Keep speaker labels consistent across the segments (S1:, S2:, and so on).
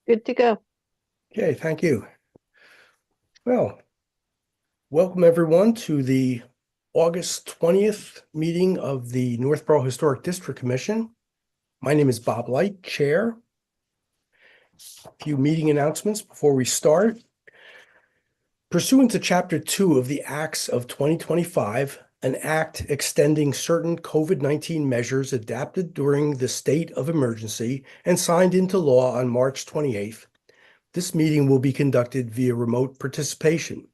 S1: Good to go.
S2: Okay, thank you. Well, welcome everyone to the August 20th meeting of the Northborough Historic District Commission. My name is Bob Light, Chair. A few meeting announcements before we start. Pursuant to Chapter 2 of the Acts of 2025, an act extending certain COVID-19 measures adapted during the state of emergency and signed into law on March 28th, this meeting will be conducted via remote participation.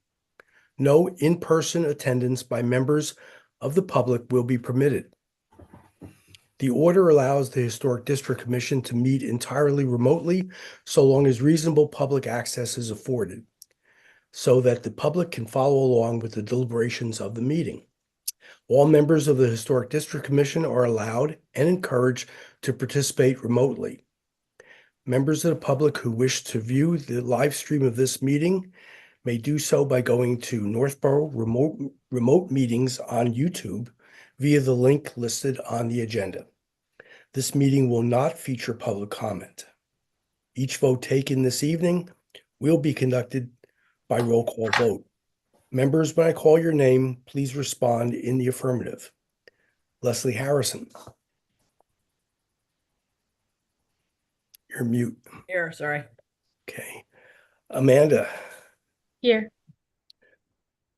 S2: No in-person attendance by members of the public will be permitted. The order allows the Historic District Commission to meet entirely remotely so long as reasonable public access is afforded, so that the public can follow along with the deliberations of the meeting. All members of the Historic District Commission are allowed and encouraged to participate remotely. Members of the public who wish to view the live stream of this meeting may do so by going to Northborough Remote Meetings on YouTube via the link listed on the agenda. This meeting will not feature public comment. Each vote taken this evening will be conducted by roll call vote. Members, when I call your name, please respond in the affirmative. Leslie Harrison. You're mute.
S3: Here, sorry.
S2: Okay. Amanda.
S3: Here.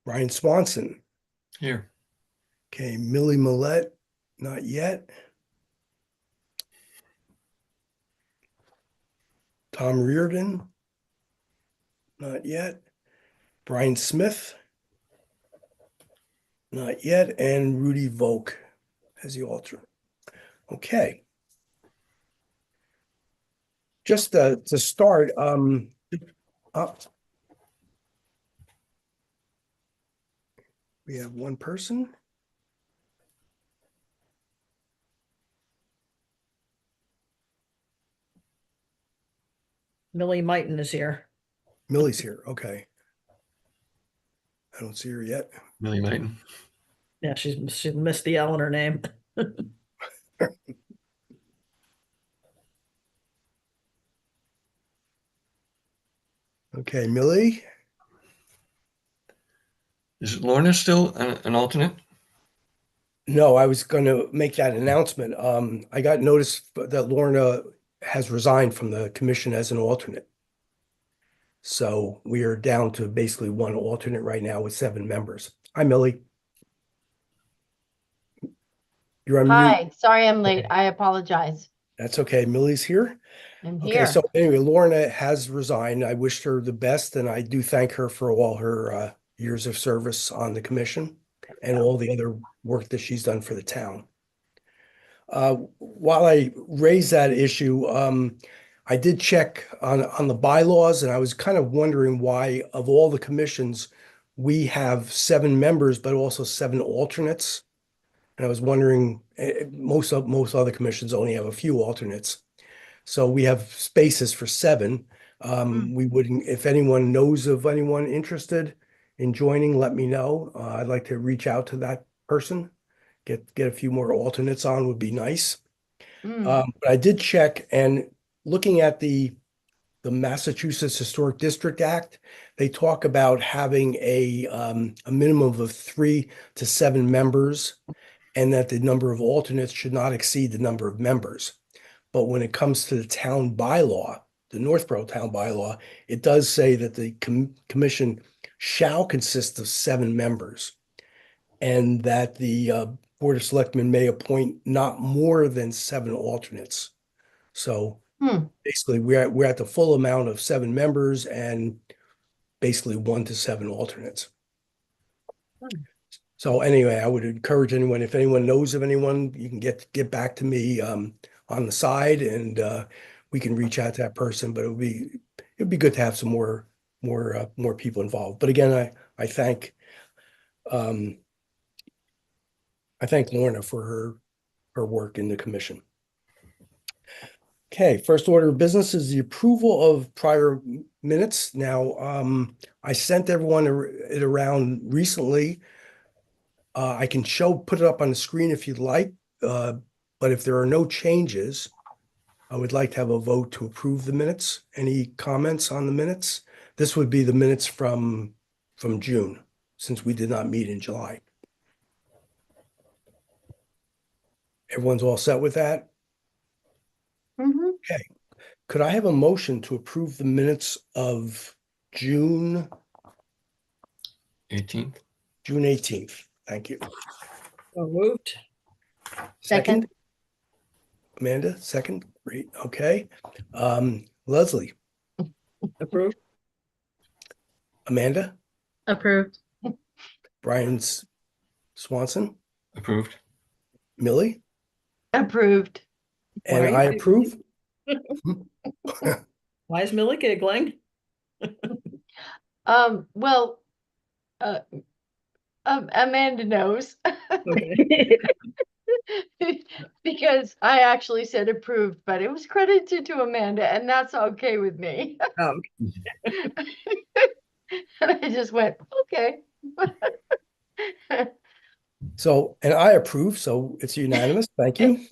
S2: Ryan Swanson.
S4: Here.
S2: Okay. Millie Millette. Not yet. Tom Reardon. Not yet. Brian Smith. Not yet. And Rudy Volk as the alternate. Okay. Just to start, we have one person.
S3: Millie Mighton is here.
S2: Millie's here. Okay. I don't see her yet.
S4: Millie Mighton.
S3: Yeah, she missed the L in her name.
S2: Okay, Millie.
S4: Is Lorna still an alternate?
S2: No, I was going to make that announcement. I got notice that Lorna has resigned from the commission as an alternate. So we are down to basically one alternate right now with 7 members. Hi, Millie. You're on mute.
S1: Hi, sorry I'm late. I apologize.
S2: That's okay. Millie's here.
S1: I'm
S2: Okay,
S1: here.
S2: so anyway, Lorna has resigned. I wished her the best, and I do thank her for all her years of service on the commission and all the other work that she's done for the town. While I raise that issue, I did check on the bylaws, and I was kind of wondering why, of all the commissions, we have 7 members, but also 7 alternates. And I was wondering, most other commissions only have a few alternates. So we have spaces for 7. We wouldn't, if anyone knows of anyone interested in joining, let me know. I'd like to reach out to that person. Get a few more alternates on would be nice. But I did check, and looking at the Massachusetts Historic District Act, they talk about having a minimum of 3 to 7 members, and that the number of alternates should not exceed the number of members. But when it comes to the town bylaw, the Northborough town bylaw, it does say that the commission shall consist of 7 members, and that the Board of Selectmen may appoint not more than 7 alternates. So basically, we're at the full amount of 7 members and basically 1 to 7 alternates. So anyway, I would encourage anyone, if anyone knows of anyone, you can get back to me on the side, and we can reach out to that person. But it'd be good to have some more people involved. But again, I thank Lorna for her work in the commission. Okay, first order of business is the approval of prior minutes. Now, I sent everyone it around recently. I can put it up on the screen if you'd like, but if there are no changes, I would like to have a vote to approve the minutes. Any comments on the minutes? This would be the minutes from June, since we did not meet in July. Everyone's all set with that?
S1: Mhm.
S2: Could I have a motion to approve the minutes of June
S4: 18th.
S2: 18th? Thank you.
S3: So moved.
S1: Second.
S2: Amanda, second? Great, okay. Leslie,
S3: Approved.
S2: Amanda,
S1: Approved.
S2: Brian Swanson,
S4: Approved.
S2: Millie,
S1: Approved.
S2: and
S3: Why are
S2: I
S3: you-
S2: approve.
S3: Why is Millie giggling?
S1: Well, uh, Amanda knows.
S3: Okay.
S1: Because I actually said approved, but it was credited to Amanda, and that's okay with me. And I just went, okay.
S2: So, and I approve, so it's unanimous. Thank you.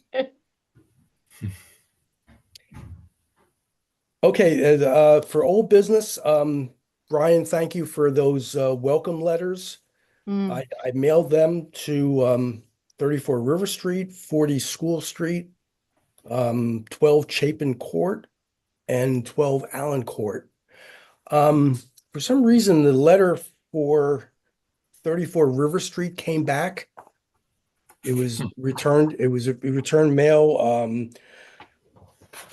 S2: Okay, for old business, Brian, thank you for those welcome letters.
S1: Mm,
S2: I mailed them to 34 River Street, 40 School Street, 12 Chapin Court, and 12 Allen Court. For some reason, the letter for 34 River Street came back. It was returned. It was a returned mail.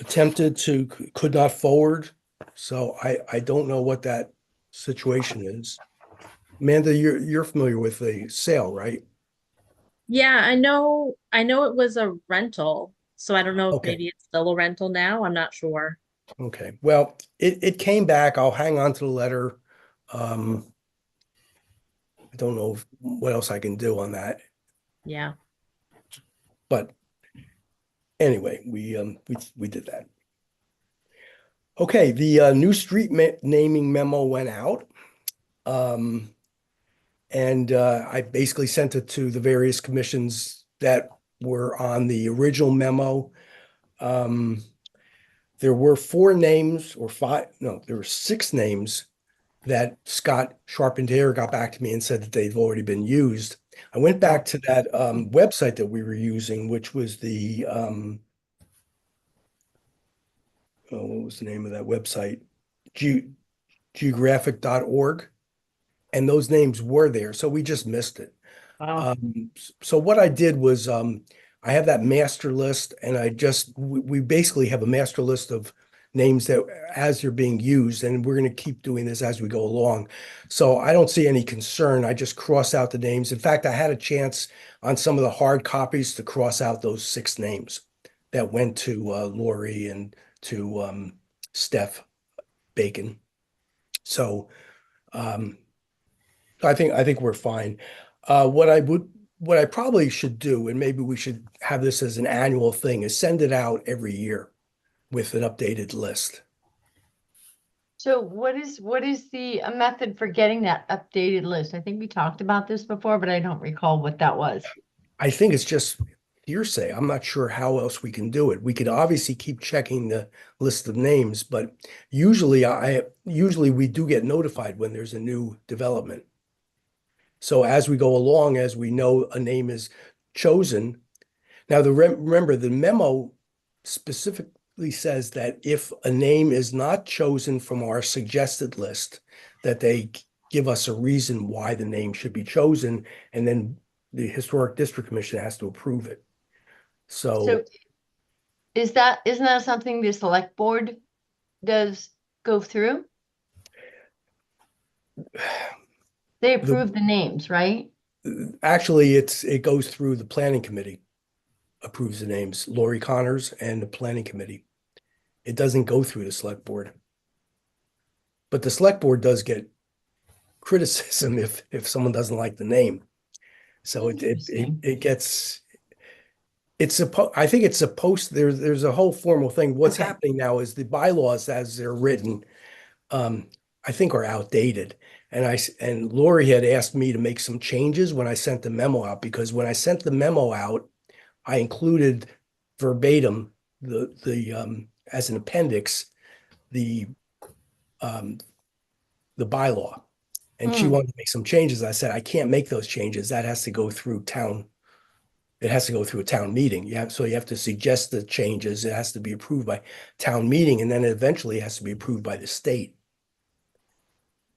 S2: Attempted to, could not forward. So I don't know what that situation is. Amanda, you're familiar with the sale, right?
S5: Yeah, I know it was a rental, so I don't know if
S2: Okay.
S5: maybe it's still a rental now. I'm not sure.
S2: Okay, well, it came back. I'll hang on to the letter. I don't know what else I can do on that,
S5: Yeah.
S2: but anyway, we did that. Okay, the new street naming memo went out. And I basically sent it to the various commissions that were on the original memo. There were 4 names or 5, no, there were 6 names that Scott Charpentier got back to me and said that they've already been used. I went back to that website that we were using, which was the what was the name of that website? Geographic.org. And those names were there, so we just missed it.
S3: Wow.
S2: So what I did was I have that master list, and we basically have a master list of names that as they're being used, and we're going to keep doing this as we go along. So I don't see any concern. I just cross out the names. In fact, I had a chance on some of the hard copies to cross out those 6 names that went to Lori and to Steph Bacon. So I think we're fine. What I probably should do, and maybe we should have this as an annual thing, is send it out every year with an updated list.
S1: So what is the method for getting that updated list? I think we talked about this before, but I don't recall what that was.
S2: I think it's just hearsay. I'm not sure how else we can do it. We could obviously keep checking the list of names, but usually we do get notified when there's a new development. So as we go along, as we know a name is chosen. Now, remember, the memo specifically says that if a name is not chosen from our suggested list, that they give us a reason why the name should be chosen, and then the Historic District Commission has to approve it.
S1: So isn't that something the select board does go through? They approve the names, right?
S2: Actually, it goes through the planning committee, approves the names, Lori Connors and the planning committee. It doesn't go through the select board. But the select board does get criticism if someone doesn't like the name. So
S1: Interesting.
S2: it gets, I think it's supposed, there's a whole formal thing. What's
S1: Okay.
S2: happening now is the bylaws as they're written, I think are outdated. And Lori had asked me to make some changes when I sent the memo out, because when I sent the memo out, I included verbatim as an appendix, the bylaw. And she
S1: Mm.
S2: wanted to make some changes. I said, I can't make those changes. That has to go through town. It has to go through a town meeting. So you have to suggest the changes. It has to be approved by town meeting, and then eventually it has to be approved by the state.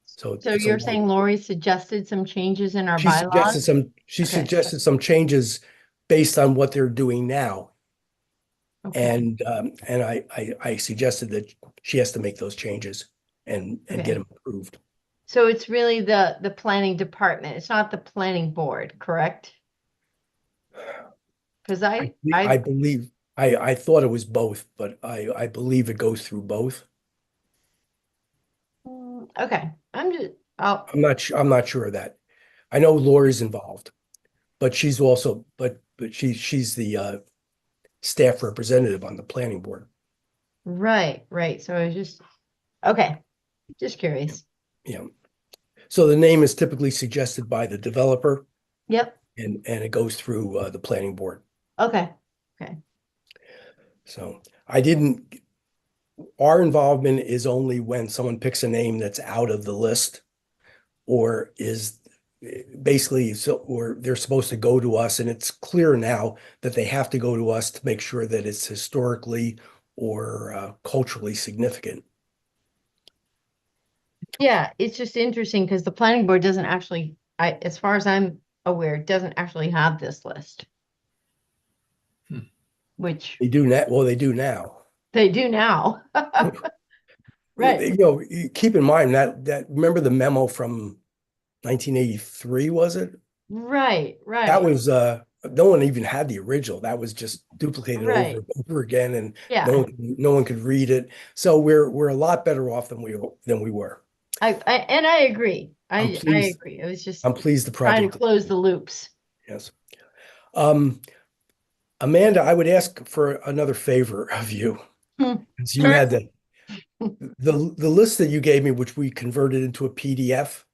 S2: So
S1: So
S2: it's a
S1: you're
S2: long-
S1: saying Lori suggested some changes in our
S2: she
S1: bylaws?
S2: she
S1: Okay.
S2: suggested some changes based on what they're doing now.
S1: Okay.
S2: And I suggested that she has to make those changes and
S1: Okay.
S2: get them approved.
S1: So it's really the planning department. It's not the planning board, correct? Because
S2: I believe, I thought it was both, but I believe it goes through both.
S1: Okay, I'm just, oh,
S2: I'm not sure of that. I know Lori's involved, but she's also, but she's the staff representative on the planning board.
S1: right. So I was just, okay, just curious.
S2: Yeah. So the name is typically suggested by the developer
S1: Yep,
S2: and it goes through the planning board.
S1: okay.
S2: So our involvement is only when someone picks a name that's out of the list or is basically, or they're supposed to go to us, and it's clear now that they have to go to us to make sure that it's historically or culturally significant.
S1: Yeah, it's just interesting because the planning board doesn't actually, as far as I'm aware, doesn't actually have this list. Which
S2: They do that. Well, they do now.
S1: they do now. Right,
S2: You keep in mind that remember the memo from 1983, was it?
S1: right.
S2: That was no one even had the original. That was just duplicated
S1: Right.
S2: over and over again, and
S1: Yeah,
S2: no one could read it. So we're a lot better off than we were.
S1: I agree.
S2: I'm
S1: I
S2: pleased-
S1: agree. It was just
S2: I'm pleased the
S1: trying to
S2: project.
S1: close the loops.
S2: Yes. Amanda, I would ask for another favor of you.
S1: Hmm.
S2: Since you
S1: Sure.
S2: had the list that you gave me, which we converted into a PDF,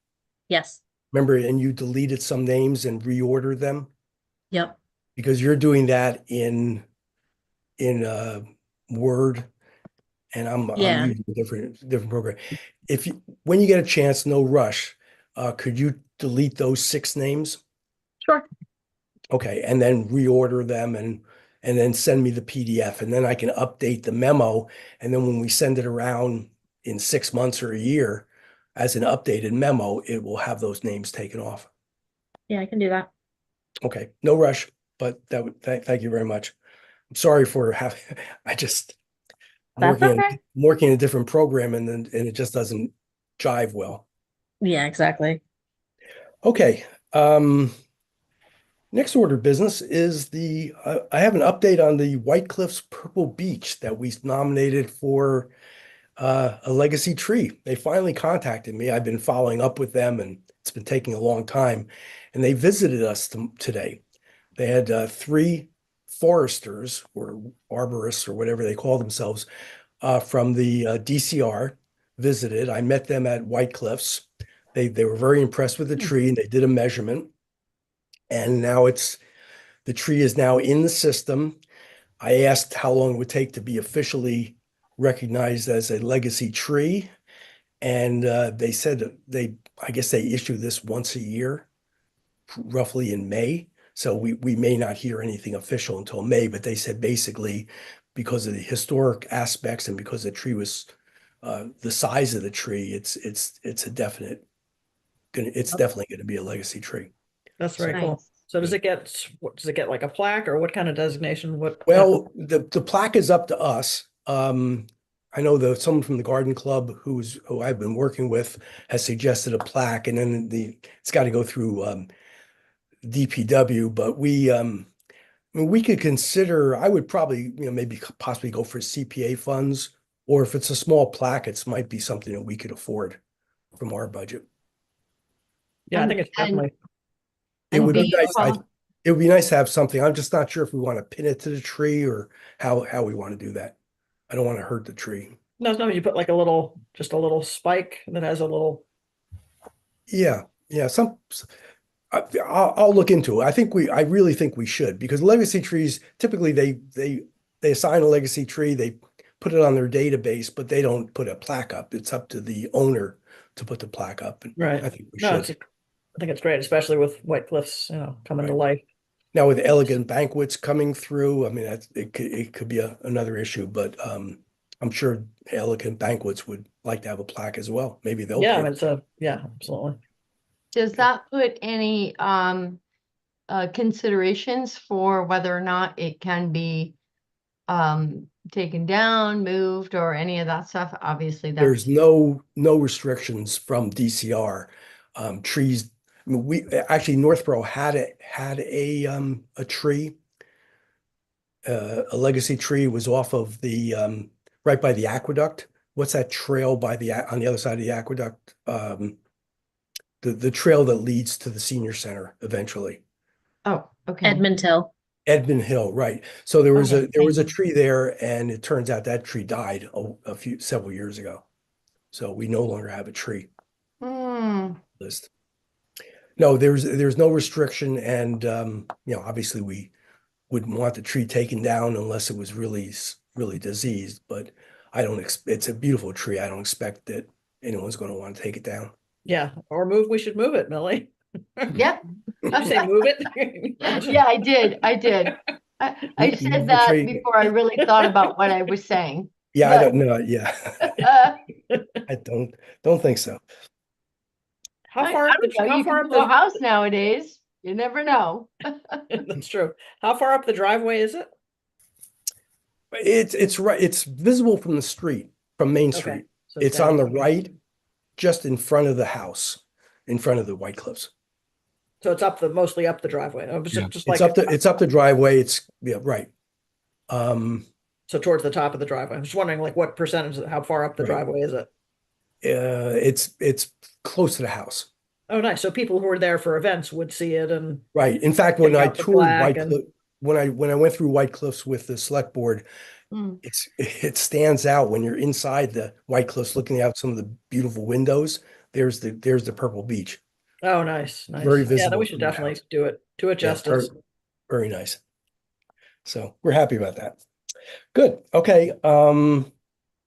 S5: Yes.
S2: remember, and you deleted some names and reordered them
S5: Yep.
S2: because you're doing that in Word, and I'm
S5: Yeah.
S2: using a different program. When you get a chance, no rush, could you delete those 6 names?
S5: Sure.
S2: Okay, and then reorder them and then send me the PDF, and then I can update the memo. And then when we send it around in 6 months or a year as an updated memo, it will have those names taken off.
S5: Yeah, I can do that.
S2: Okay, no rush, but thank you very much. I'm sorry for having, I'm
S5: That's okay.
S2: working in a different program and it just doesn't jive well.
S5: Yeah, exactly.
S2: Okay, next order of business is I have an update on the White Cliffs Purple Beach that we nominated for a legacy tree. They finally contacted me. I've been following up with them and it's been taking a long time. And they visited us today. They had 3 foresters or arborists or whatever they call themselves from the DCR visited. I met them at White Cliffs. They were very impressed with the tree and they did a measurement. And now the tree is now in the system. I asked how long it would take to be officially recognized as a legacy tree. And they said I guess they issue this once a year, roughly in May. So we may not hear anything official until May, but they said basically because of the historic aspects and because the tree was the size of the tree, it's definitely going to be a legacy tree.
S3: That's very cool.
S1: Nice.
S3: So does it get like a plaque or what kind of designation?
S2: Well, the plaque is up to us. I know someone from the Garden Club who I've been working with has suggested a plaque, and then it's got to go through DPW. But we could consider. I would probably maybe possibly go for CPA funds, or if it's a small plaque, it might be something that we could afford from our budget.
S3: Yeah, I think it's
S1: And-
S3: definitely.
S2: It would be nice.
S1: baseball.
S2: It would be nice to have something. I'm just not sure if we want to pin it to the tree or how we want to do that. I don't want to hurt the tree.
S3: No, you put like just a little spike that has a little.
S2: Yeah. I'll look into it. I really think we should, because legacy trees typically they they assign a legacy tree, they put it on their database, but they don't put a plaque up. It's up to the owner to put the plaque up. And
S3: Right.
S2: I think we
S3: No,
S2: should.
S3: I think it's great, especially with White Cliffs, coming to life.
S2: Now with elegant banquets coming through, I mean, it could be another issue, but I'm sure elegant banquets would like to have a plaque as well. Maybe they'll
S3: Yeah, I
S2: pay.
S3: mean, so, yeah, absolutely.
S1: Does that put any considerations for whether or not it can be taken down, moved, or any of that stuff? Obviously,
S2: There's
S1: that's
S2: no restrictions from DCR. Trees, I mean, we actually Northborough had a tree. A legacy tree was off of the right by the aqueduct. What's that trail by on the other side of the aqueduct? The trail that leads to the senior center eventually.
S1: oh, okay.
S5: Edmund Hill.
S2: Edmund Hill, right. So there was
S1: Okay,
S2: there was a
S1: thank you.
S2: tree there, and it turns out that tree died several years ago. So we no longer have a tree
S1: Hmm.
S2: list. No, there's no restriction, and obviously we wouldn't want the tree taken down unless it was really diseased. But I don't it's a beautiful tree. I don't expect that anyone's going to want to take it down.
S3: Yeah, or we should move it, Millie.
S1: Yep.
S3: Did you say move it?
S1: Yeah, I did. I
S2: Move
S1: said
S2: the
S1: that
S2: tree.
S1: before I really thought about what I was saying.
S2: Yeah, I
S1: Yeah.
S2: don't know. Yeah, I don't think so.
S3: How far
S1: I
S3: up
S1: don't know,
S3: how
S1: you
S3: far
S1: can
S3: up
S1: do a
S3: the
S1: house nowadays. You never know.
S3: that's true. How far up the driveway is it?
S2: It's right. It's visible from the street, from Main
S3: Okay,
S2: Street.
S3: so
S2: It's
S3: down.
S2: on the right, just in front of the house, in front of the White Cliffs.
S3: So it's mostly up the driveway. It was
S2: Yeah.
S3: just
S2: It's
S3: like
S2: it's up the driveway. It's right.
S3: so towards the top of the driveway. I'm just wondering like what percentage, how far up the
S2: Right.
S3: driveway is it?
S2: It's close to the house.
S3: Oh, nice. So people who are there for events would see it and
S2: Right. In fact, when
S3: Pick
S2: I
S3: out the
S2: toured
S3: plaque
S2: White
S3: and-
S2: Cliff, when I went through White Cliffs with the select board,
S1: Hmm.
S2: it stands out when you're inside the White Cliffs, looking out some of the beautiful windows. There's the Purple Beach.
S3: oh, nice, nice.
S2: Very
S3: Yeah, then
S2: visible
S3: we should
S2: from the
S3: definitely
S2: house.
S3: do it
S2: Yeah,
S3: justice.
S2: very nice. So we're happy about that. Good. Okay.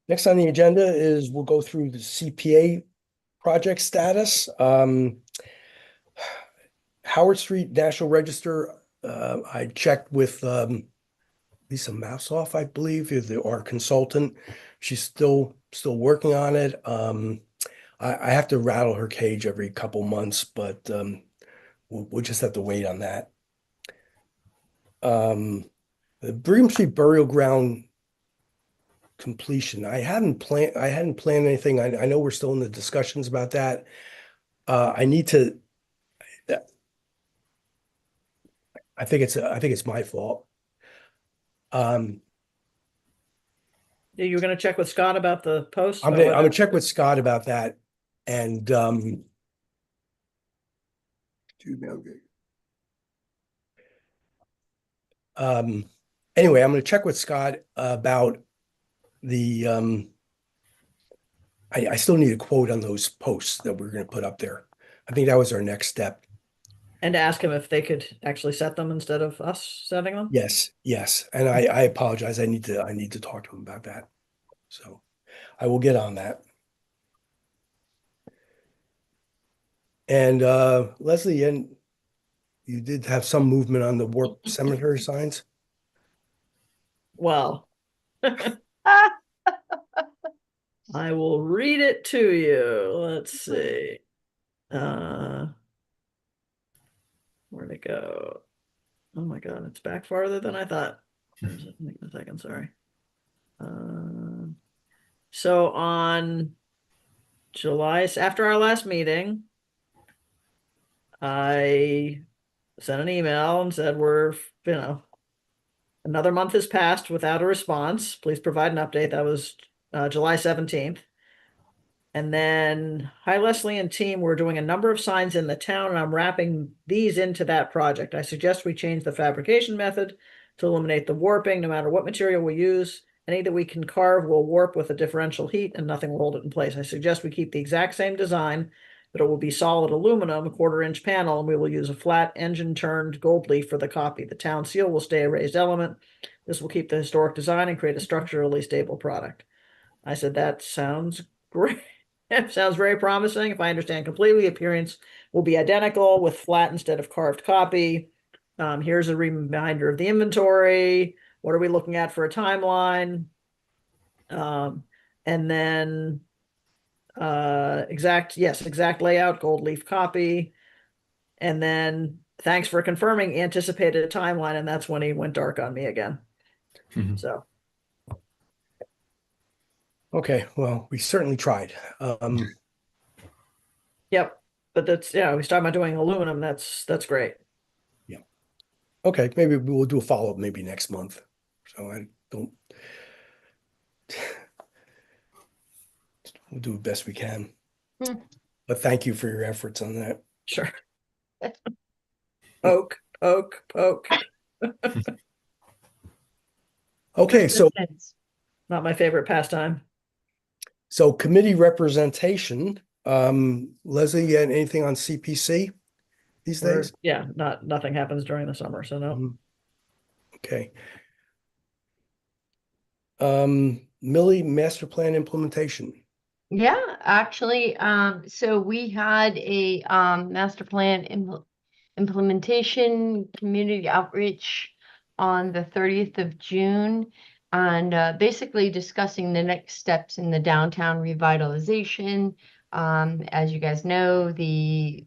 S2: Next on the agenda is we'll go through the CPA project status. Howard Street National Register. I checked with Lisa Mousoff, I believe, is our consultant. She's still working on it. I have to rattle her cage every couple months, but we'll just have to wait on that. The Brigham Street Burial Ground completion. I hadn't planned anything. I know we're still in the discussions about that. I need to. I think it's my fault.
S3: Yeah, you were gonna check with Scott about the post?
S2: I'm gonna check with Scott about that, and anyway, I'm gonna check with Scott about the I still need a quote on those posts that we're gonna put up there. I think that was our next step.
S3: And ask him if they could actually set them instead of us setting them?
S2: Yes, and I apologize. I need to talk to him about that. So I will get on that. And Leslie, and you did have some movement on the Warp Cemetery signs.
S3: Well,
S1: Ah,
S3: I will read it to you. Let's see. Where'd it go? Oh my God, it's back farther than I thought. Wait a second, sorry. So on July, after our last meeting, I sent an email and said, another month has passed without a response. Please provide an update. That was July 17th. And then, hi Leslie and team, we're doing a number of signs in the town and I'm wrapping these into that project. I suggest we change the fabrication method to eliminate the warping, no matter what material we use. Any that we can carve will warp with a differential heat and nothing will hold it in place. I suggest we keep the exact same design, but it will be solid aluminum, a 1/4-inch panel, and we will use a flat engine turned gold leaf for the copy. The town seal will stay a raised element. This will keep the historic design and create a structurally stable product. I said, that sounds great. It sounds very promising. If I understand completely, appearance will be identical with flat instead of carved copy. Here's a reminder of the inventory. What are we looking at for a timeline? And then exact layout, gold leaf copy. And then thanks for confirming anticipated timeline. And that's when he went dark on me again.
S4: Mhm.
S3: So
S2: Okay, well, we certainly tried.
S3: yep. But that's, yeah, we started about doing aluminum. That's great.
S2: Okay, maybe we'll do a follow-up maybe next month. So I don't. We'll do the best we can.
S1: Hmm.
S2: But thank you for your efforts on that.
S3: Sure. Poke.
S2: Okay, so
S1: Persistence.
S3: Not my favorite pastime.
S2: committee representation. Leslie, you had anything on CPC these
S3: Or,
S2: days?
S3: yeah, nothing happens during the summer, so no.
S2: Mhm. Okay. Millie, master plan implementation.
S1: Yeah, actually, so we had a master plan implementation community outreach on the 30th of June, and basically discussing the next steps in the downtown revitalization. As you guys know, the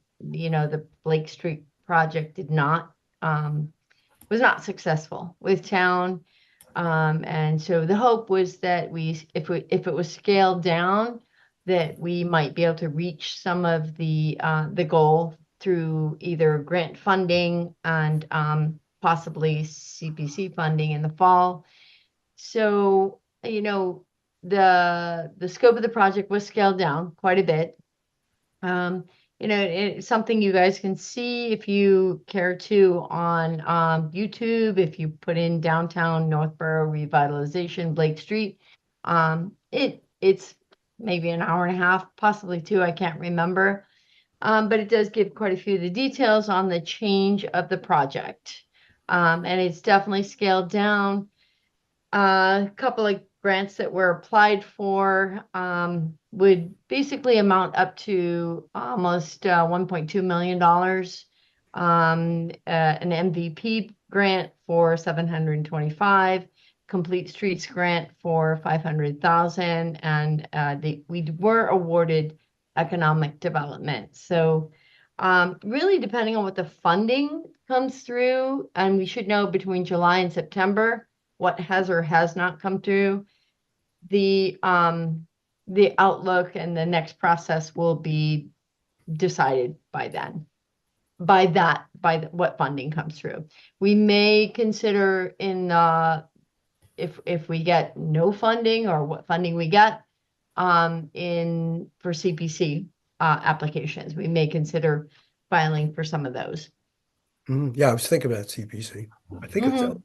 S1: Blake Street project was not successful with town. And so the hope was that if it was scaled down, that we might be able to reach some of the goal through either grant funding and possibly CPC funding in the fall. So, the scope of the project was scaled down quite a bit. It's something you guys can see if you care to on YouTube. If you put in downtown Northborough revitalization, Blake Street, it's maybe an hour and a half, possibly two, I can't remember. But it does give quite a few of the details on the change of the project. And it's definitely scaled down. A couple of grants that were applied for would basically amount up to almost $1.2 million. An MVP grant for 725, Complete Streets grant for 500,000, and we were awarded economic development. So really depending on what the funding comes through, and we should know between July and September what has or has not come through, the outlook and the next process will be decided by then. By what funding comes through. We may consider if we get no funding or what funding we get for CPC applications. We may consider filing for some of those.
S2: Yeah, I was thinking about CPC. I think it's out.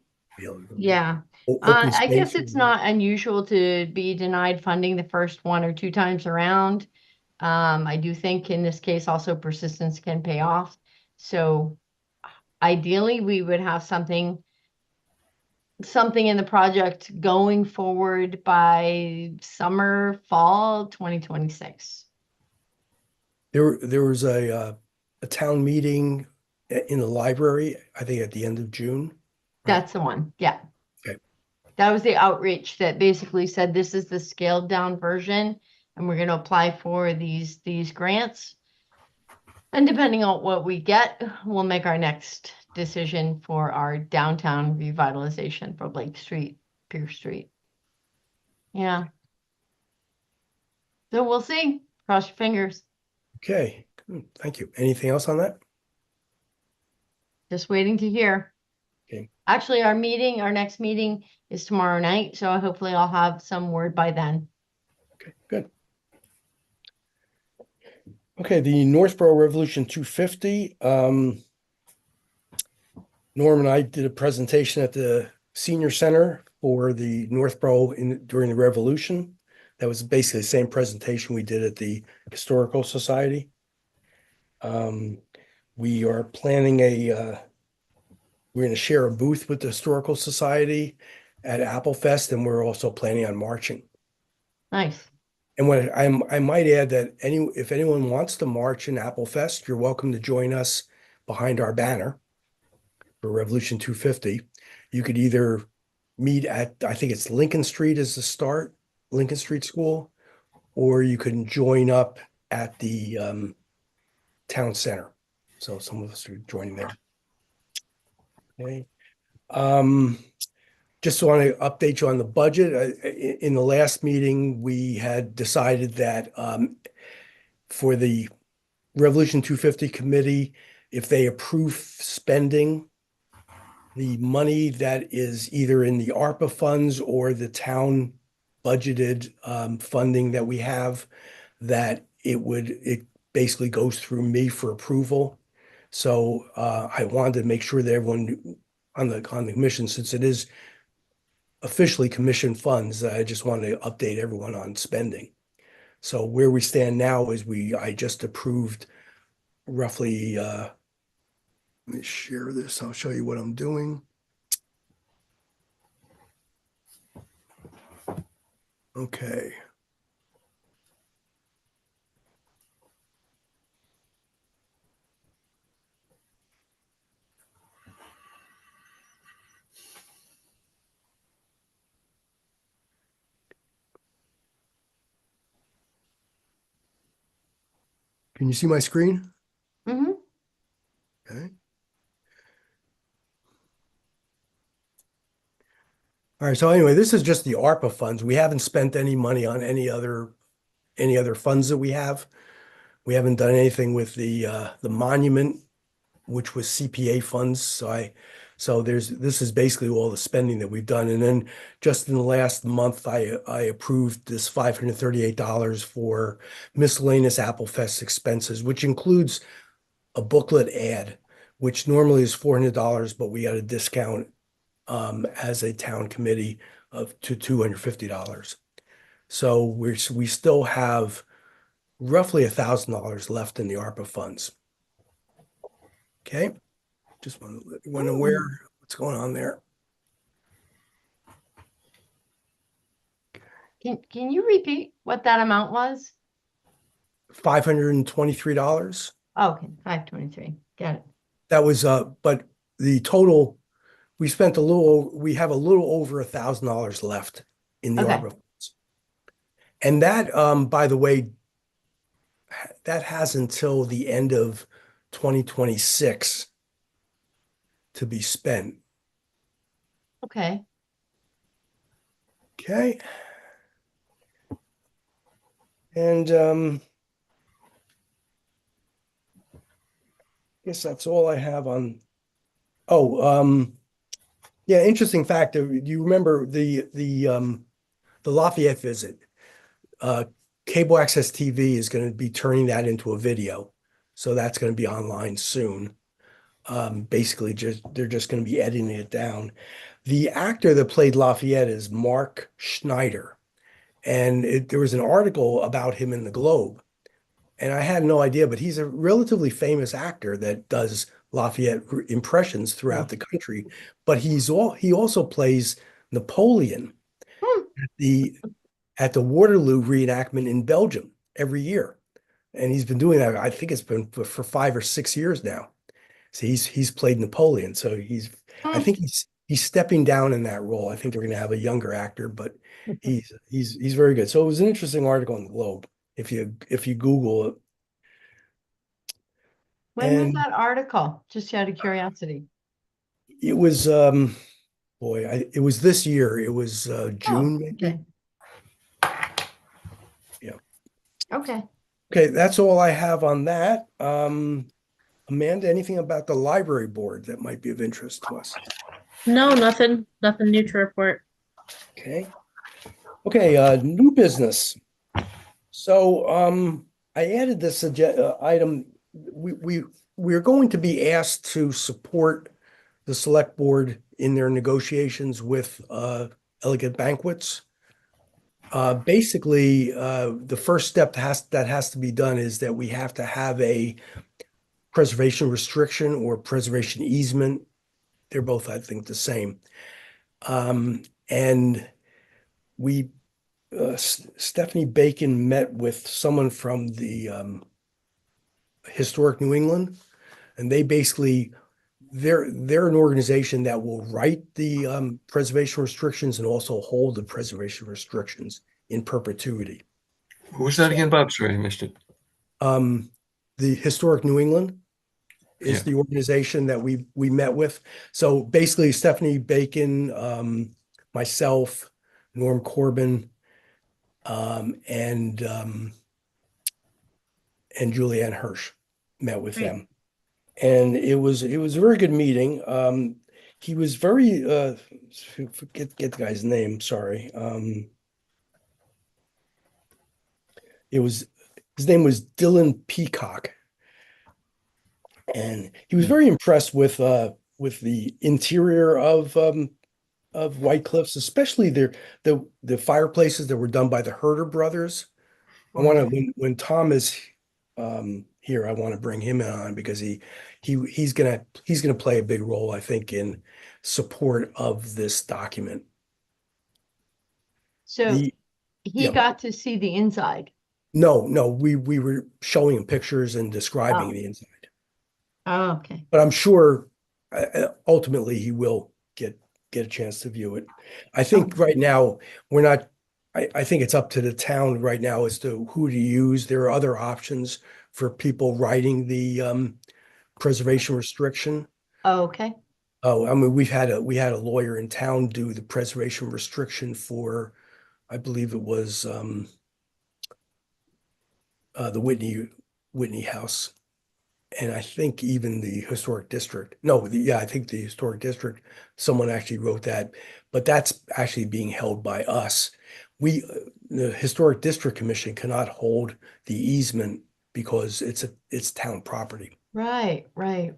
S1: Yeah.
S2: Open
S1: I guess
S2: space
S1: it's not unusual to be denied funding the first one or two times around. I do think in this case also persistence can pay off. So ideally we would have something in the project going forward by summer, fall 2026.
S2: There was a town meeting in the library, I think at the end of June.
S1: That's the one. Yeah.
S2: Okay.
S1: That was the outreach that basically said this is the scaled down version and we're going to apply for these grants. And depending on what we get, we'll make our next decision for our downtown revitalization for Blake Street, Pierce Street. Yeah. So we'll see. Cross your fingers.
S2: Okay, good. Thank you. Anything else on that?
S1: Just waiting to hear.
S2: Okay.
S1: Actually, our next meeting is tomorrow night, so hopefully I'll have some word by then.
S2: Okay, good. Okay, the Northborough Revolution 250. Norm and I did a presentation at the senior center for the Northborough during the Revolution. That was basically the same presentation we did at the Historical Society. We are planning a We're going to share a booth with the Historical Society at Apple Fest, and we're also planning on marching.
S1: Nice.
S2: And I might add that if anyone wants to march in Apple Fest, you're welcome to join us behind our banner for Revolution 250. You could either meet at, I think it's Lincoln Street is the start, Lincoln Street School, or you can join up at the town center. So some of us are joining there. Okay. Just want to update you on the budget. In the last meeting, we had decided that for the Revolution 250 committee, if they approve spending the money that is either in the ARPA funds or the town budgeted funding that we have, that it basically goes through me for approval. So I wanted to make sure that everyone on the commission, since it is officially commission funds, I just wanted to update everyone on spending. So where we stand now is I just approved roughly, let me share this. I'll show you what I'm doing. Okay. Can you see my screen?
S1: Mm-hmm.
S2: Okay. All right, so anyway, this is just the ARPA funds. We haven't spent any money on any other funds that we have. We haven't done anything with the monument, which was CPA funds. So this is basically all the spending that we've done. And then just in the last month, I approved this $538 for miscellaneous Apple Fest expenses, which includes a booklet ad, which normally is $400, but we got a discount as a town committee to $250. So we still have roughly $1,000 left in the ARPA funds. Okay, just want to let everyone aware what's going on there.
S1: Can you repeat what that amount was?
S2: $523.
S1: Oh, okay, 523. Got it.
S2: That was but the total, we have a little over $1,000 left in the
S1: Okay.
S2: ARPA funds. And that, by the way, that has until the end of 2026 to be spent.
S1: Okay.
S2: Okay. And I guess that's all I have on. Oh, yeah, interesting fact. Do you remember the Lafayette visit? Cable Access TV is going to be turning that into a video. So that's going to be online soon. Basically, they're just going to be editing it down. The actor that played Lafayette is Mark Schneider. And there was an article about him in the Globe. And I had no idea, but he's a relatively famous actor that does Lafayette impressions throughout the country. But he also plays Napoleon at the Waterloo reenactment in Belgium every year. And he's been doing that, I think it's been for 5 or 6 years now. So he's played Napoleon. So I think he's stepping down in that role. I think they're going to have a younger actor, but he's very good. So it was an interesting article in the Globe if you Google it.
S1: When was
S2: And
S1: that article? Just out of curiosity.
S2: it was it was this year. It was June, maybe.
S1: Okay.
S2: Yeah.
S1: Okay.
S2: Okay, that's all I have on that. Amanda, anything about the library board that might be of interest to us?
S5: No, nothing new to report.
S2: Okay. Okay, new business. So I added this item. We're going to be asked to support the select board in their negotiations with Elegant Banquets. Basically, the first step that has to be done is that we have to have a preservation restriction or preservation easement they're both, I think, the same. And we, Stephanie Bacon met with someone from the Historic New England, and they basically, they're an organization that will write the preservation restrictions and also hold the preservation restrictions in perpetuity.
S4: Who was that again, Bob? Sorry, I missed it.
S2: The Historic New England is
S4: Yeah.
S2: the organization that we met with. So basically, Stephanie Bacon, myself, Norm Corbin, and Julianne Hirsch met with
S1: Great.
S2: them. And it was a very good meeting. He was very forget the guy's name, sorry. His name was Dylan Peacock. And he was very impressed with the interior of White Cliffs, especially the fireplaces that were done by the Herder brothers. I want to when Tom is here, I want to bring him on because he's gonna play a big role, I think, in support of this document.
S1: So
S2: The
S1: he
S2: yeah.
S1: got to see the inside.
S2: No, we were showing him pictures and describing
S1: Oh.
S2: the inside.
S1: Oh, okay.
S2: But I'm sure ultimately he will get a chance to view it. I think right now we're not. I think it's up to the town right now as to who to use. There are other options for people writing the preservation restriction.
S1: Oh, okay.
S2: Oh, I mean, we had a lawyer in town do the preservation restriction for, I believe it was the Whitney House. And I think even the historic district, I think the historic district, someone actually wrote that, but that's actually being held by us. The Historic District Commission cannot hold the easement because it's town property.
S1: Right.
S2: Right.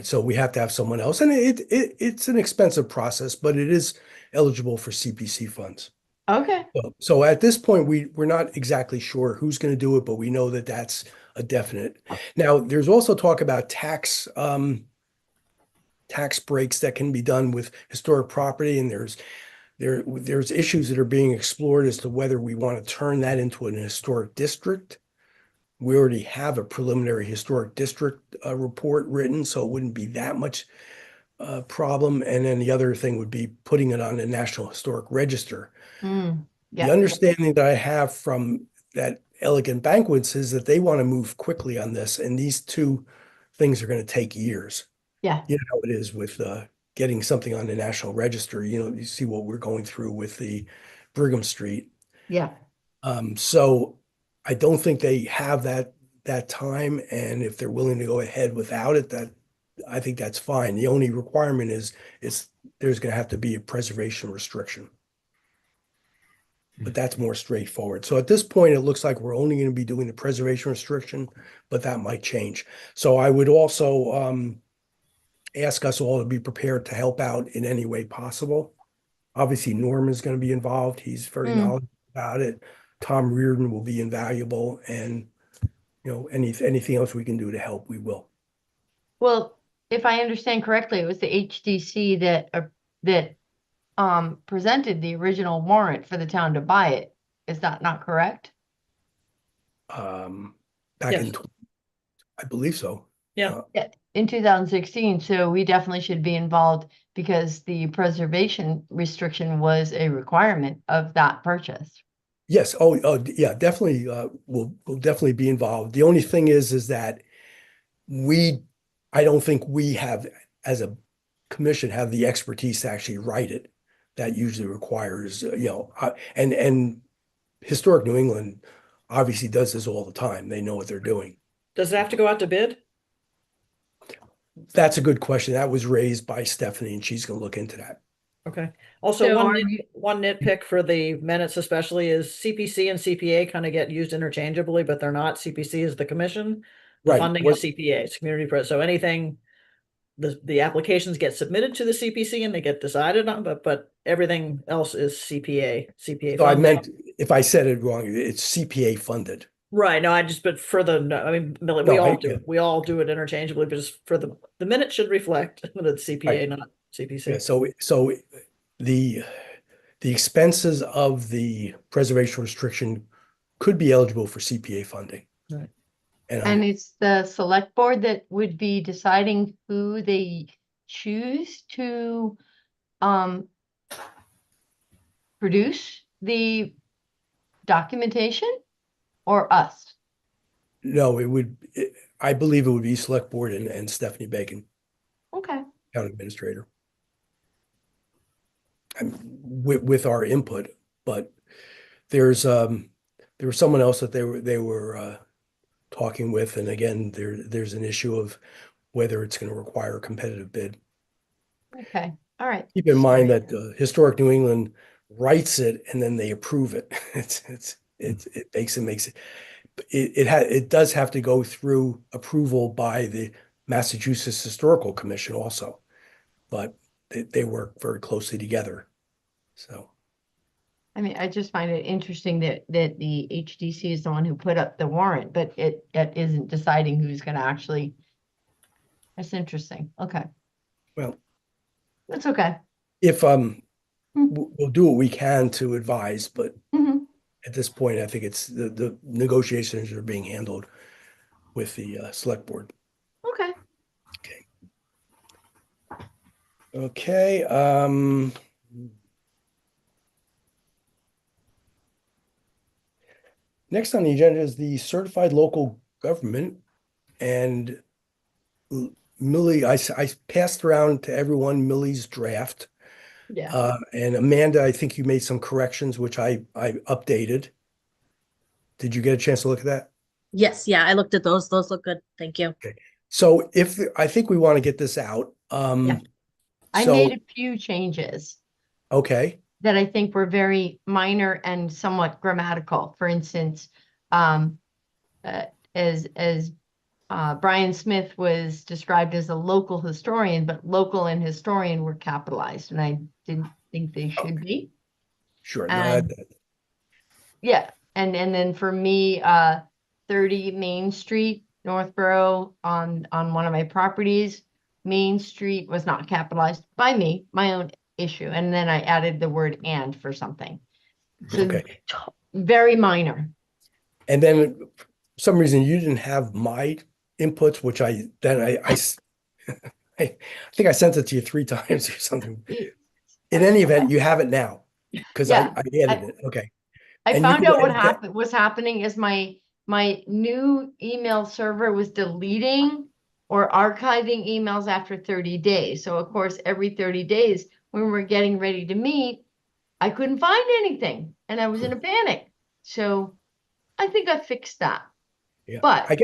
S2: So we have to have someone else. And it's an expensive process, but it is eligible for CPC funds.
S1: Okay.
S2: So at this point, we're not exactly sure who's going to do it, but we know that that's a definite. Now, there's also talk about tax breaks that can be done with historic property, and there's issues that are being explored as to whether we want to turn that into an historic district. We already have a preliminary historic district report written, so it wouldn't be that much problem. And then the other thing would be putting it on the National Historic Register. The
S1: Yeah.
S2: understanding that I have from that Elegant Banquets is that they want to move quickly on this, and these two things are going to take years.
S1: Yeah.
S2: You know how it is with getting something on the National Register. You see what we're going through with the Brigham Street.
S1: Yeah.
S2: So I don't think they have that time, and if they're willing to go ahead without it, I think that's fine. The only requirement is there's going to have to be a preservation restriction. But that's more straightforward. So at this point, it looks like we're only going to be doing the preservation restriction, but that might change. So I would also ask us all to be prepared to help out in any way possible. Obviously, Norm is going to be involved. He's very knowledgeable about it. Tom Reardon will be invaluable, and anything else we can do to help, we will.
S1: Well, if I understand correctly, it was the HDC that presented the original warrant for the town to buy it. Is that not correct?
S2: Back
S3: Yes.
S2: in, I believe so.
S3: Yeah.
S1: Yeah, in 2016. So we definitely should be involved because the preservation restriction was a requirement of that purchase.
S2: Yes. Oh, yeah, definitely. We'll definitely be involved. The only thing is that I don't think we have, as a commission, have the expertise to actually write it. That usually requires, and Historic New England obviously does this all the time. They know what they're doing.
S3: Does it have to go out to bid?
S2: That's a good question. That was raised by Stephanie, and she's going to look into that.
S3: Okay. Also,
S1: So
S3: one nitpick for the minutes especially is CPC and CPA kind of get used interchangeably, but they're not. CPC is the commission. The
S2: Right.
S3: funding is CPA, it's community press. So anything, the applications get submitted to the CPC and they get decided on, but everything else is CPA
S2: So I
S3: funded.
S2: meant, if I said it wrong, it's CPA funded.
S3: Right. No, but for the, I mean, Millie,
S2: No,
S3: we all do it interchangeably, but just for the minute should reflect that it's CPA, not
S2: Yeah,
S3: CPC.
S2: so the expenses of the preservation restriction could be eligible for CPA funding.
S3: Right.
S1: And it's the select board that would be deciding who they choose to produce the documentation or us?
S2: No, I believe it would be select board and Stephanie Bacon,
S1: Okay,
S2: town administrator. With our input, but there was someone else that they were talking with, and again, there's an issue of whether it's going to require a competitive bid.
S1: okay, all right.
S2: Keep in mind that Historic New England writes it and then they approve it. It does have to go through approval by the Massachusetts Historical Commission also, but they work very closely together. So,
S1: I mean, I just find it interesting that the HDC is the one who put up the warrant, but it isn't deciding who's gonna actually. That's interesting. Okay,
S2: well,
S1: that's okay.
S2: if we'll do what we can to advise, but
S1: Mhm.
S2: at this point, I think it's the negotiations are being handled with the select board.
S1: Okay,
S2: Okay, next on the agenda is the certified local government, and Millie, I passed around to everyone Millie's draft.
S1: yeah.
S2: And Amanda, I think you made some corrections, which I updated. Did you get a chance to look at that?
S5: Yes, yeah, I looked at those. Those look good. Thank you.
S2: So I think we want to get this out.
S1: Yeah. I
S2: So,
S1: made a few changes
S2: okay,
S1: that I think were very minor and somewhat grammatical. For instance, as Brian Smith was described as a local historian, but local and historian were capitalized, and I didn't think they should be.
S2: sure. No,
S1: And yeah, and then for me, 30 Main Street, Northborough, on one of my properties, Main Street was not capitalized by me, my own issue, and then I added the word "and" for something. So
S2: Okay.
S1: very minor.
S2: And then for some reason you didn't have my inputs, which I think I sent it to you 3 times or something. In any event, you have it now because
S1: Yeah,
S2: I added it. Okay.
S1: I
S2: And you
S1: found
S2: can
S1: out what
S2: edit
S1: was happening is my new email server was deleting or archiving emails after 30 days. So of course, every 30 days when we're getting ready to meet, I couldn't find anything and I was in a panic. So I think I fixed that.
S2: Yeah.
S1: But
S2: I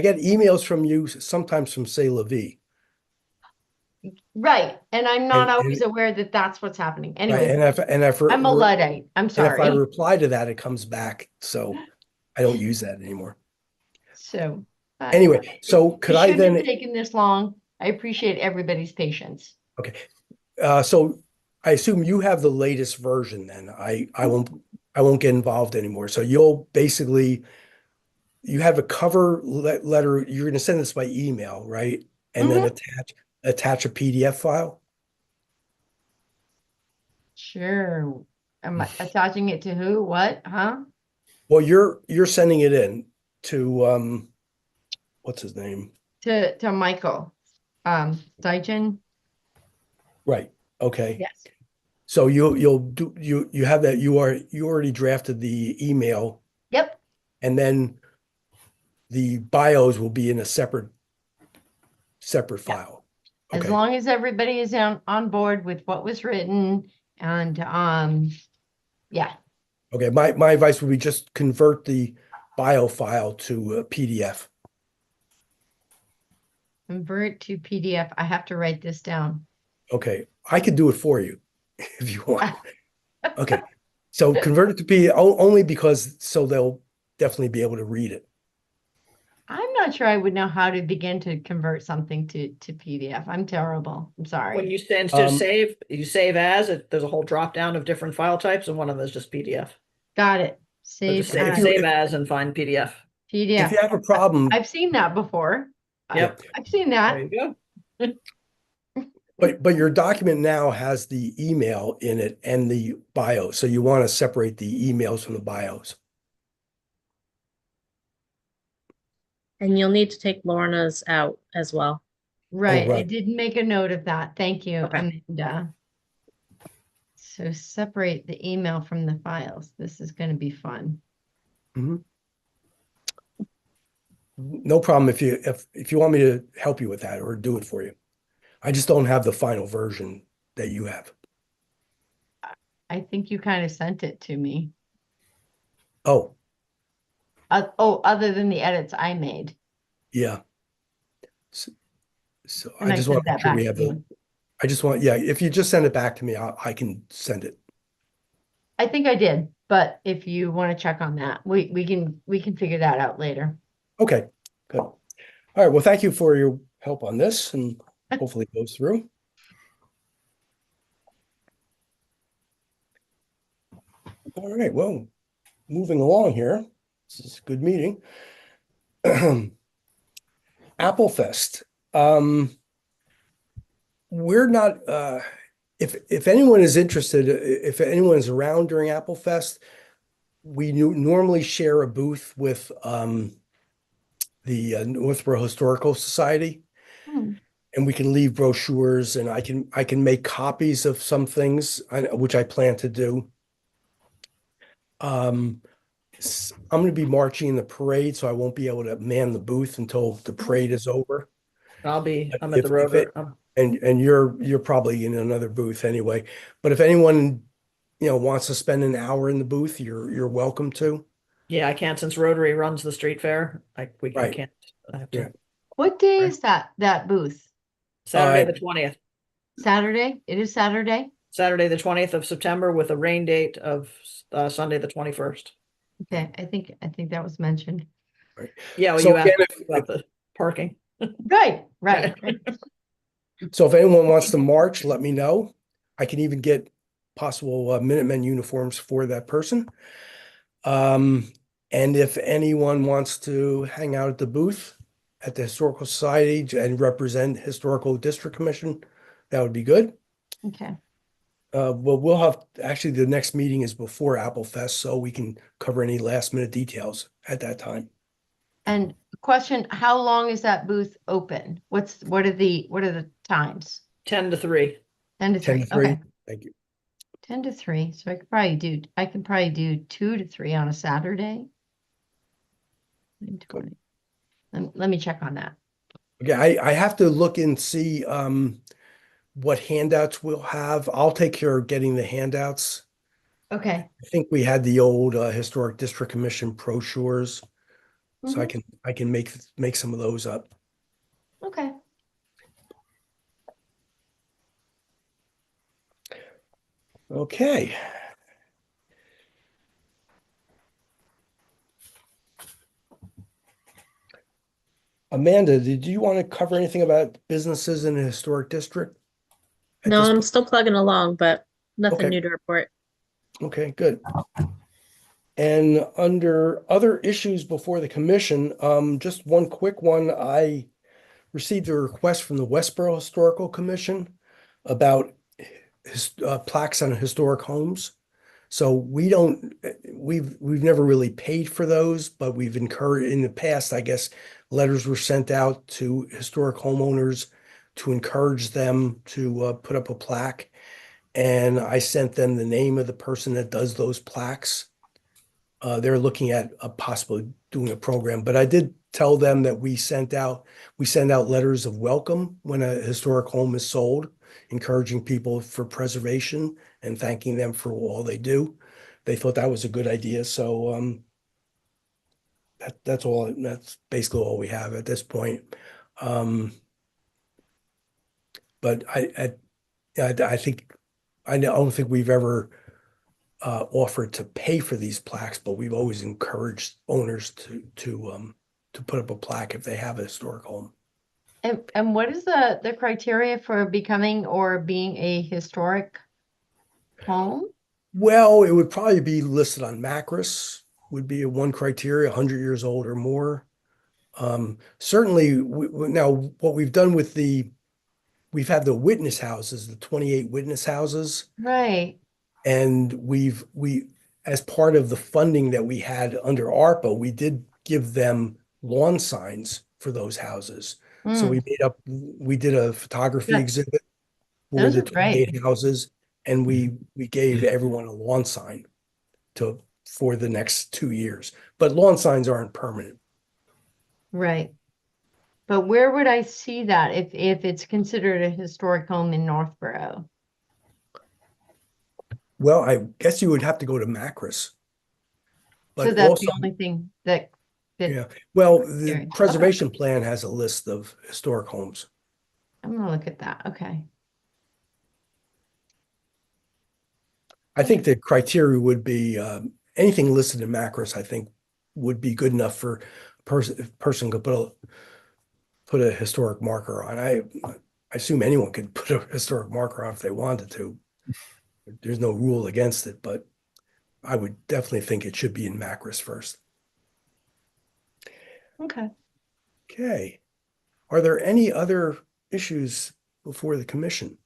S2: get emails from you sometimes from Say La Vie.
S1: right, and I'm not
S2: And-
S1: always aware that that's what's happening.
S2: Right,
S1: Anyway, I'm a Luddite. I'm
S2: and if I
S1: sorry.
S2: reply to that, it comes back. So I don't use that anymore.
S1: So
S2: Anyway, so could
S1: it
S2: I
S1: shouldn't have
S2: then,
S1: taken this long. I appreciate everybody's patience.
S2: okay. So I assume you have the latest version then. I won't get involved anymore. So you'll basically, you have a cover letter, you're gonna send this by email, right? And then attach a PDF file?
S1: Sure. Am I attaching it to who? What? Huh?
S2: Well, you're sending it in to what's his name?
S1: To Michael. Steichen?
S2: Right. Okay.
S1: Yes.
S2: So you have that you already drafted the email,
S1: Yep.
S2: and then the bios will be in a separate file.
S1: As
S2: Okay.
S1: long as everybody is on board with what was written and yeah.
S2: Okay. My advice would be just convert the bio file to a PDF.
S1: Convert to PDF. I have to write this down.
S2: Okay. I could do it for you if you want. Okay. So convert it to PDF only because so they'll definitely be able to read it.
S1: I'm not sure I would know how to begin to convert something to PDF. I'm terrible. I'm
S3: When
S1: sorry.
S3: you stand to save, you save as, there's a whole drop down of different file types, and one of them is just PDF.
S1: Got it.
S3: So
S1: Save
S3: just save,
S1: as
S3: save as and find PDF.
S2: If
S1: PDF.
S2: you have a problem,
S1: I've seen that before.
S3: Yep.
S1: I've seen
S3: There
S1: that.
S3: you go.
S2: But your document now has the email in it and the bio, so you want to separate the emails from the bios.
S5: And you'll need to take Lorna's out as well.
S1: Right, I
S2: right.
S1: did make a note of that. Thank you,
S5: Okay.
S1: Amanda. So separate the email from the files. This is going to be fun.
S2: No problem if you want me to help you with that or do it for you. I just don't have the final version that you have.
S1: I think you kind of sent it to me.
S2: Oh,
S1: Other than the edits I made.
S2: yeah. So
S1: And
S2: I
S1: I
S2: just
S1: sent
S2: want to
S1: that
S2: make sure we
S1: back
S2: have
S1: to
S2: the,
S1: you.
S2: I just want, yeah, if you just send it back to me, I can send it.
S1: I think I did, but if you want to check on that, we can figure that out later.
S2: Okay, good. All right, well, thank you for your help on this and hopefully it goes through. All right, well, moving along here. This is a good meeting. Apple Fest. We're not if anyone is interested, if anyone is around during Apple Fest, we normally share a booth with the Northborough Historical Society,
S1: Hmm.
S2: and we can leave brochures, and I can make copies of some things, which I plan to do. I'm going to be marching in the parade, so I won't be able to man the booth until the parade is over. But
S3: I'm at the
S2: if it,
S3: road.
S2: and you're probably in another booth anyway. But if anyone, wants to spend an hour in the booth, you're welcome to.
S3: Yeah, I can't since Rotary runs the street fair. I
S2: Right.
S3: can't. I have
S2: Yeah.
S3: to.
S1: What day is that booth?
S3: Saturday the 20th.
S1: Saturday? It is Saturday?
S3: Saturday the 20th of September with a rain date of Sunday the 21st.
S1: Okay, I think that was mentioned.
S3: Yeah, well,
S2: So
S3: you asked
S2: again,
S3: about the parking.
S1: Right.
S2: So if anyone wants to march, let me know. I can even get possible Minutemen uniforms for that person. And if anyone wants to hang out at the booth at the Historical Society and represent Historical District Commission, that would be good.
S1: Okay.
S2: Well, we'll have, actually, the next meeting is before Apple Fest, so we can cover any last minute details at that time.
S1: And question, how long is that booth open? What are the times?
S3: 10 to 3.
S1: 10 to
S2: 10
S1: 3.
S2: to 3.
S1: Okay.
S2: Thank you.
S1: 10 to 3. So I can probably do 2 to 3 on a Saturday. 9:20. Let me check on that.
S2: Okay, I have to look and see what handouts we'll have. I'll take care of getting the handouts.
S1: Okay.
S2: I think we had the old Historic District Commission brochures, so
S1: Mhm.
S2: I can make some of those up.
S1: Okay.
S2: Okay. Amanda, did you want to cover anything about businesses in the historic district? at
S5: No,
S2: this
S5: I'm
S2: point?
S5: still plugging along, but nothing
S2: Okay.
S5: new to report.
S2: Okay, good. And under other issues before the commission, just one quick one. I received a request from the Westboro Historical Commission about plaques on historic homes. So we've never really paid for those, but we've encouraged in the past, I guess, letters were sent out to historic homeowners to encourage them to put up a plaque. And I sent them the name of the person that does those plaques. They're looking at possibly doing a program, but I did tell them that we send out letters of welcome when a historic home is sold, encouraging people for preservation and thanking them for all they do. They thought that was a good idea, so that's basically all we have at this point. But I think I don't think we've ever offered to pay for these plaques, but we've always encouraged owners to put up a plaque if they have a historic home.
S1: And what is the criteria for becoming or being a historic home?
S2: Well, it would probably be listed on Macris, would be one criteria, 100 years old or more. Certainly, now what we've done with we've had the witness houses, the 28 witness houses.
S1: Right.
S2: And as part of the funding that we had under ARPA, we did give them lawn signs for those houses. So
S1: Mm,
S2: we did a photography
S1: Yeah.
S2: exhibit for
S1: Those
S2: the
S1: are great.
S2: 28 houses, and we gave everyone a lawn sign for the next 2 years. But lawn signs aren't permanent.
S1: Right. But where would I see that if it's considered a historic home in Northborough?
S2: Well, I guess you would have to go to Macris.
S1: So
S2: But
S1: that's
S2: also,
S1: the only thing that
S2: yeah, well, the
S1: Area. Okay.
S2: preservation plan has a list of historic homes.
S1: I'm gonna look at that. Okay.
S2: I think the criteria would be anything listed in Macris, I think would be good enough for a person could put a historic marker on. I assume anyone could put a historic marker on if they wanted to. There's no rule against it, but I would definitely think it should be in Macris first.
S1: Okay.
S2: Okay. Are there any other issues before the commission?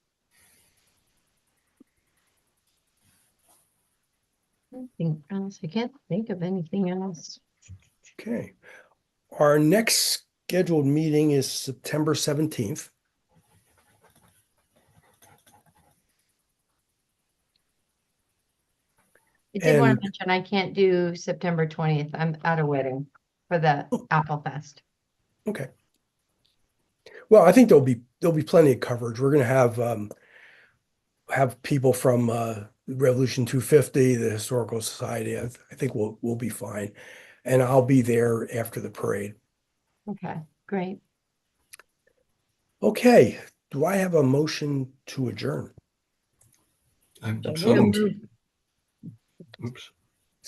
S1: Anything else? I can't think of anything else.
S2: Okay. Our next scheduled meeting is September 17th.
S1: I did want
S2: And-
S1: to mention I can't do September 20th. I'm at a wedding for the Apple Fest.
S2: Okay. Well, I think there'll be plenty of coverage. We're going to have people from Revolution 250, the Historical Society. I think we'll be fine, and I'll be there after the parade.
S1: Okay, great.
S2: Okay. Do I have a motion to adjourn?
S4: I'm
S3: So
S4: so
S3: moved.
S4: moved. Oops.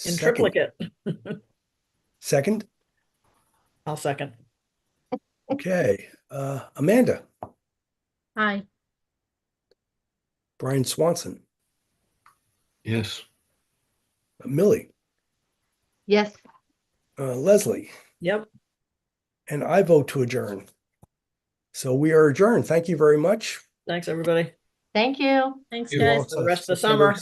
S3: In
S2: Second.
S3: triplicate.
S2: Second.
S3: I'll second.
S2: Okay. Amanda,
S5: Hi.
S2: Brian Swanson,
S4: Yes.
S2: Millie,
S1: Yes.
S2: Leslie,
S3: Yep.
S2: and I vote to adjourn. So we are adjourned. Thank you very much.
S3: Thanks, everybody.
S1: Thank you.
S5: Thanks,
S4: You
S5: guys.
S4: all.
S3: For the rest of the
S2: September
S3: summer.